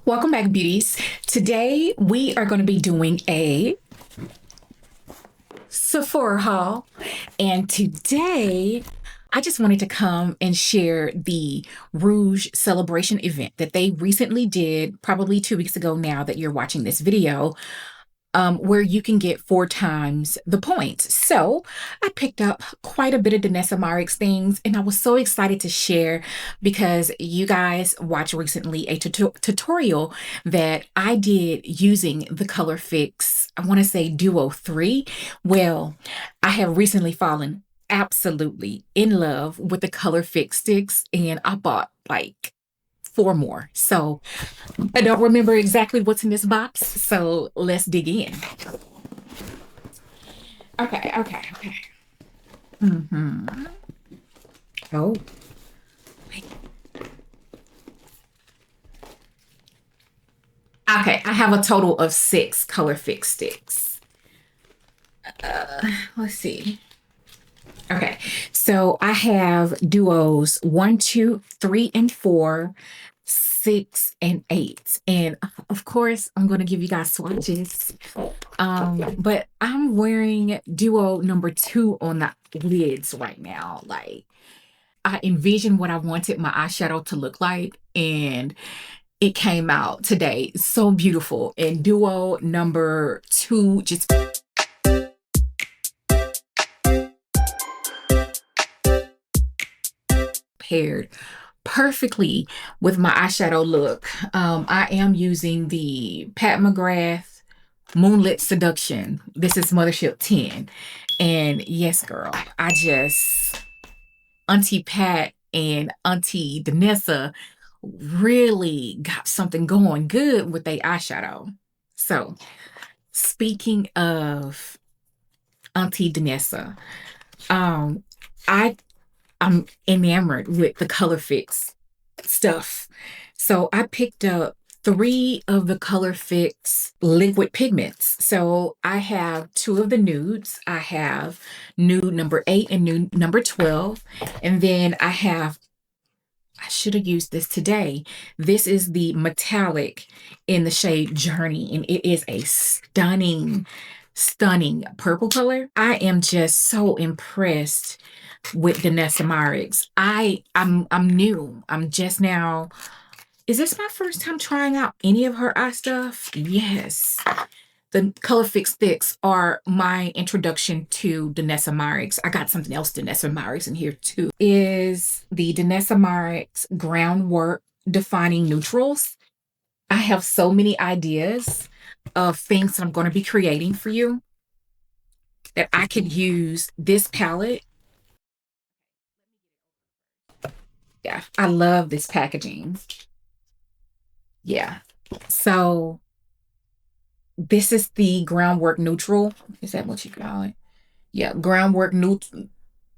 Welcome back, beauties. Today we are going to be doing a Sephora haul. And today I just wanted to come and share the Rouge celebration event that they recently did, probably 2 weeks ago now that you're watching this video, where you can get 4 times the points. So I picked up quite a bit of Danessa Myricks things, and I was so excited to share because you guys watched recently a tutorial that I did using the Color Fix, I want to say Duo 3. Well, I have recently fallen absolutely in love with the Color Fix sticks, and I bought like 4 more. So I don't remember exactly what's in this box, so let's dig in. Okay. Mm-hmm. Oh, okay. I have a total of 6 Color Fix sticks. Let's see. Okay, so I have duos 1, 2, 3, and 4, 6, and 8. And of course, I'm going to give you guys swatches. But I'm wearing duo number 2 on the lids right now. Like, I envisioned what I wanted my eyeshadow to look like, and it came out today. So beautiful. And duo number 2 just paired perfectly with my eyeshadow look. I am using the Pat McGrath Moonlit Seduction. This is Mothership 10. And yes, girl, Auntie Pat and Auntie Danessa really got something going good with their eyeshadow. So, speaking of Auntie Danessa, um, I I'm enamored with the Color Fix stuff. So I picked up 3 of the Color Fix liquid pigments. So I have 2 of the nudes. I have nude number 8 and nude number 12. And then I should have used this today. This is the metallic in the shade Journey, and it is a stunning purple color. I am just so impressed with Danessa Myricks. I'm new. I'm just now. Is this my first time trying out any of her eye stuff? Yes. The Color Fix sticks are my introduction to Danessa Myricks. I got something else Danessa Myricks in here too. Is the Danessa Myricks Groundwork Defining Neutrals. I have so many ideas of things that I'm going to be creating for you that I could use this palette. Yeah, I love this packaging. Yeah. So this is the Groundwork Neutral. Is that what you call it? Yeah, Groundwork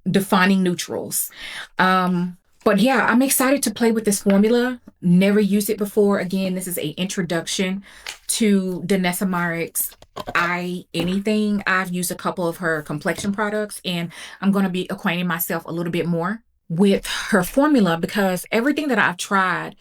Defining Neutrals. But yeah, I'm excited to play with this formula. Never used it before. Again, this is a introduction to Danessa Myricks. Anything. I've used a couple of her complexion products, and I'm going to be acquainting myself a little bit more with her formula because everything that I've tried,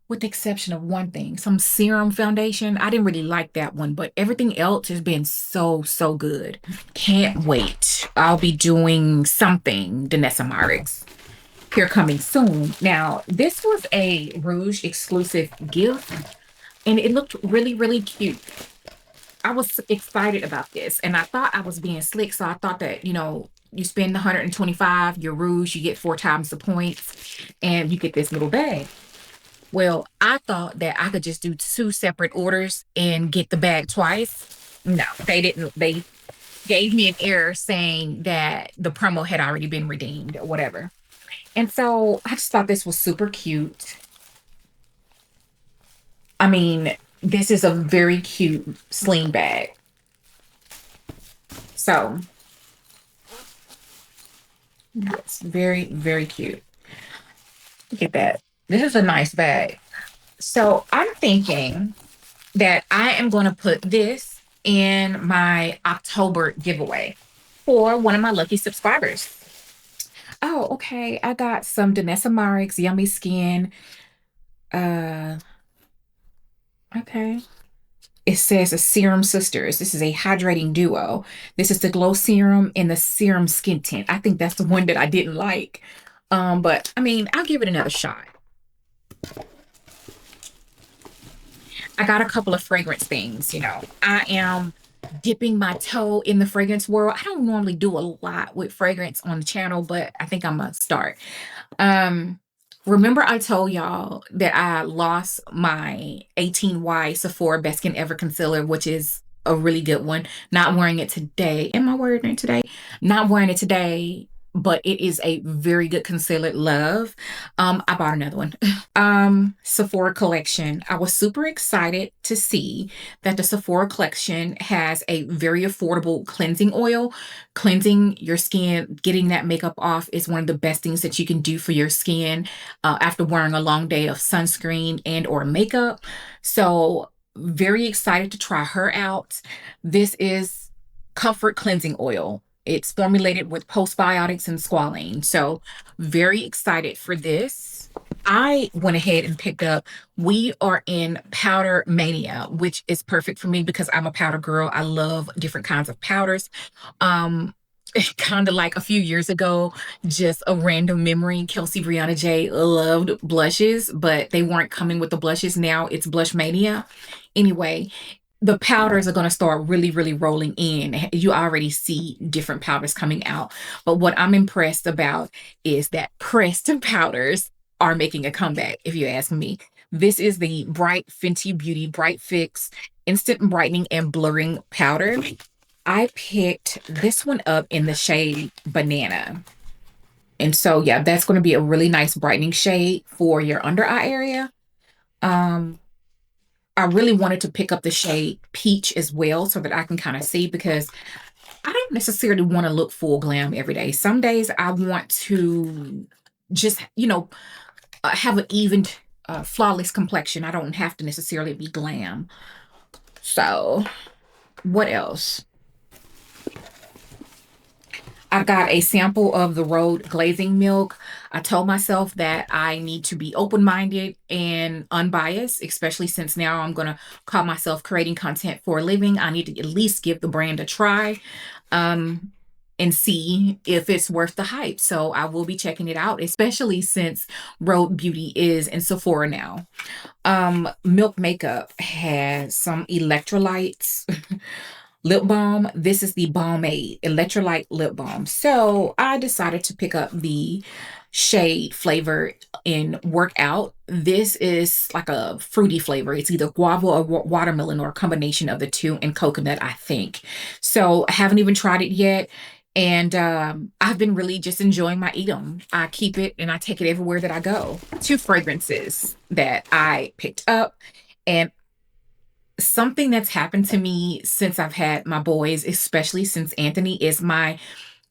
with the exception of one thing, some serum foundation, I didn't really like that one, but everything else has been so good. Can't wait. I'll be doing something Danessa Myricks here coming soon. Now, this was a Rouge exclusive gift, and it looked really cute. I was excited about this, and I thought I was being slick, so I thought that, you spend 125, your Rouge, you get 4 times the points, and you get this little bag. Well, I thought that I could just do 2 separate orders and get the bag twice. No, they didn't. They gave me an error saying that the promo had already been redeemed or whatever. And so I just thought this was super cute. I mean, this is a very cute sling bag. So, it's very cute. Look at that. This is a nice bag. So, I'm thinking that I am going to put this in my October giveaway for one of my lucky subscribers. Oh, okay. I got some Danessa Myricks Yummy Skin uh Okay. It says a Serum Sisters. This is a hydrating duo. This is the glow serum and the serum skin tint. I think that's the one that I didn't like. But I mean, I'll give it another shot. I got a couple of fragrance things, you know. I am dipping my toe in the fragrance world. I don't normally do a lot with fragrance on the channel, but I think I'm gonna start. Um, Remember I told y'all that I lost my 18Y Sephora Best Skin Ever concealer, which is a really good one. Not wearing it today. Am I wearing it today? Not wearing it today, but it is a very good concealer. Love. I bought another one. Sephora collection. I was super excited to see that the Sephora collection has a very affordable cleansing oil. Cleansing your skin, getting that makeup off is one of the best things that you can do for your skin after wearing a long day of sunscreen and or makeup. So very excited to try her out. This is comfort cleansing oil. It's formulated with postbiotics and squalane. So very excited for this. I went ahead and picked up We Are in Powder Mania, which is perfect for me because I'm a powder girl. I love different kinds of powders. Um, Kind of like a few years ago, just a random memory. Kelsey Brianna J loved blushes, but they weren't coming with the blushes. Now it's Blush Mania. Anyway, the powders are going to start really, really rolling in. You already see different powders coming out. But what I'm impressed about is that pressed powders are making a comeback, if you ask me. This is the Bright Fenty Beauty Bright Fix Instant Brightening and Blurring Powder. I picked this one up in the shade Banana. And so, yeah, that's going to be a really nice brightening shade for your under eye area. Um, I really wanted to pick up the shade Peach as well so that I can kind of see because I don't necessarily want to look full glam every day. Some days I want to just, have an even, flawless complexion. I don't have to necessarily be glam. So, what else? I got a sample of the Rhode glazing milk. I told myself that I need to be open-minded and unbiased, especially since now I'm going to call myself creating content for a living. I need to at least give the brand a try um, and see if it's worth the hype. So I will be checking it out, especially since Rhode Beauty is in Sephora now. Milk Makeup has some electrolytes. Lip balm. This is the Balmade Electrolyte Lip Balm. So I decided to pick up the shade flavor in Workout. This is like a fruity flavor. It's either guava or watermelon or a combination of the two and coconut, I think. So I haven't even tried it yet. And I've been really just enjoying my Edom. I keep it and I take it everywhere that I go. Two fragrances that I picked up. And something that's happened to me since I've had my boys, especially since Anthony, is my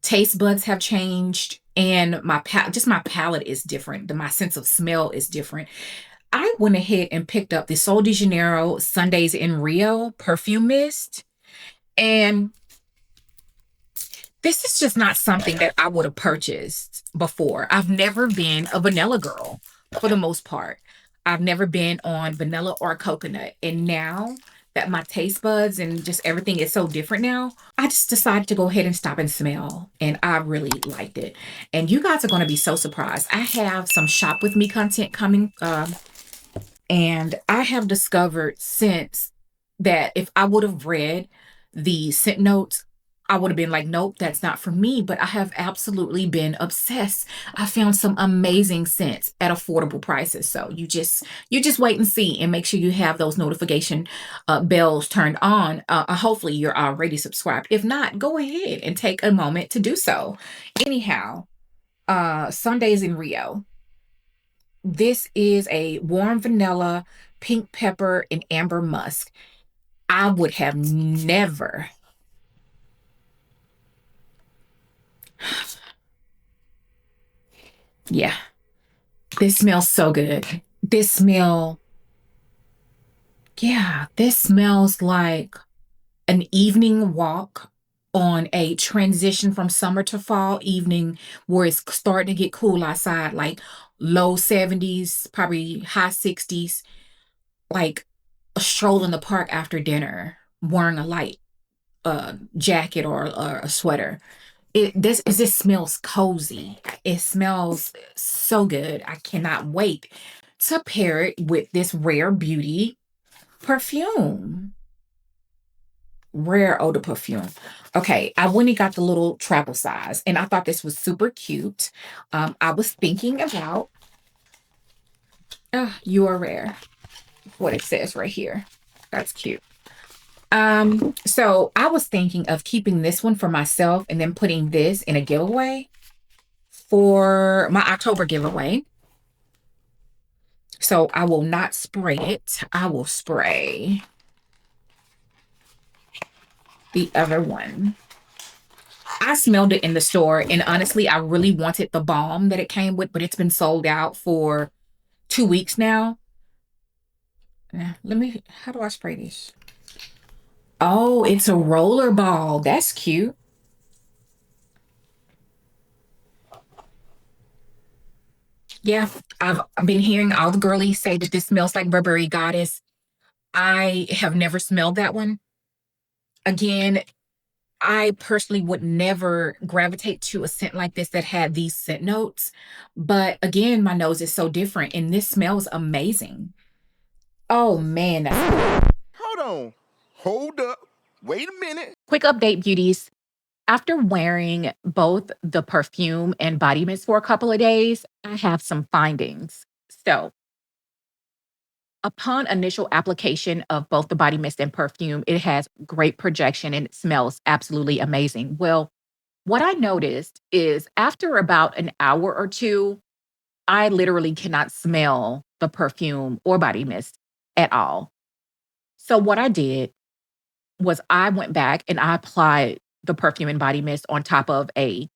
taste buds have changed and my palate is different. My sense of smell is different. I went ahead and picked up the Sol de Janeiro Sundays in Rio perfume mist, and this is just not something that I would have purchased before. I've never been a vanilla girl for the most part. I've never been on vanilla or coconut. And now that my taste buds and just everything is so different now, I just decided to go ahead and stop and smell. And I really liked it. And you guys are going to be so surprised. I have some shop with me content coming. And I have discovered since that if I would have read the scent notes, I would have been like, nope, that's not for me. But I have absolutely been obsessed. I found some amazing scents at affordable prices. So you just wait and see and make sure you have those notification bells turned on. Hopefully you're already subscribed. If not, go ahead and take a moment to do so. Anyhow, Sundays in Rio. This is a warm vanilla, pink pepper, and amber musk. I would have never. Yeah, this smells so good. This smells like an evening walk on a transition from summer to fall evening where it's starting to get cool outside, like low 70s, probably high 60s. Like stroll in the park after dinner wearing a light jacket or a sweater. This smells cozy. It smells so good. I cannot wait to pair it with this Rare Beauty perfume. Rare eau de perfume. Okay, I went and got the little travel size, and I thought this was super cute. I was thinking about You Are Rare. What it says right here. That's cute. So I was thinking of keeping this one for myself and then putting this in a giveaway for my October giveaway. So I will not spray it. I will spray the other one. I smelled it in the store, and honestly, I really wanted the balm that it came with, but it's been sold out for 2 weeks now. How do I spray this? Oh, it's a roller ball. That's cute. Yeah, I've been hearing all the girlies say that this smells like Burberry Goddess. I have never smelled that one. Again, I personally would never gravitate to a scent like this that had these scent notes. But again, my nose is so different, and this smells amazing. Oh man, that's good. Hold on. Hold up. Wait a minute. Quick update, beauties. After wearing both the perfume and body mist for a couple of days, I have some findings. So, upon initial application of both the body mist and perfume, it has great projection and it smells absolutely amazing. Well, what I noticed is after about an hour or two, I literally cannot smell the perfume or body mist at all. So, what I did was I went back and I applied the perfume and body mist on top of a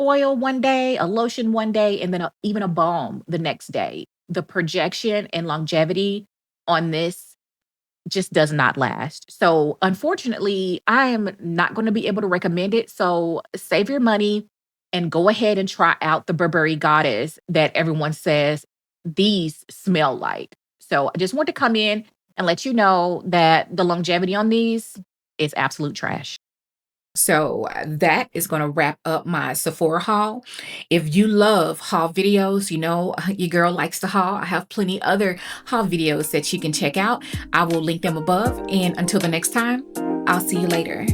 oil one day, a lotion one day, and then even a balm the next day. The projection and longevity on this just does not last. So, unfortunately, I am not going to be able to recommend it. So, save your money and go ahead and try out the Burberry Goddess that everyone says these smell like. So, I just want to come in and let you know that the longevity on these is absolute trash. So that is going to wrap up my Sephora haul. If you love haul videos, you know your girl likes to haul. I have plenty other haul videos that you can check out. I will link them above. And until the next time, I'll see you later.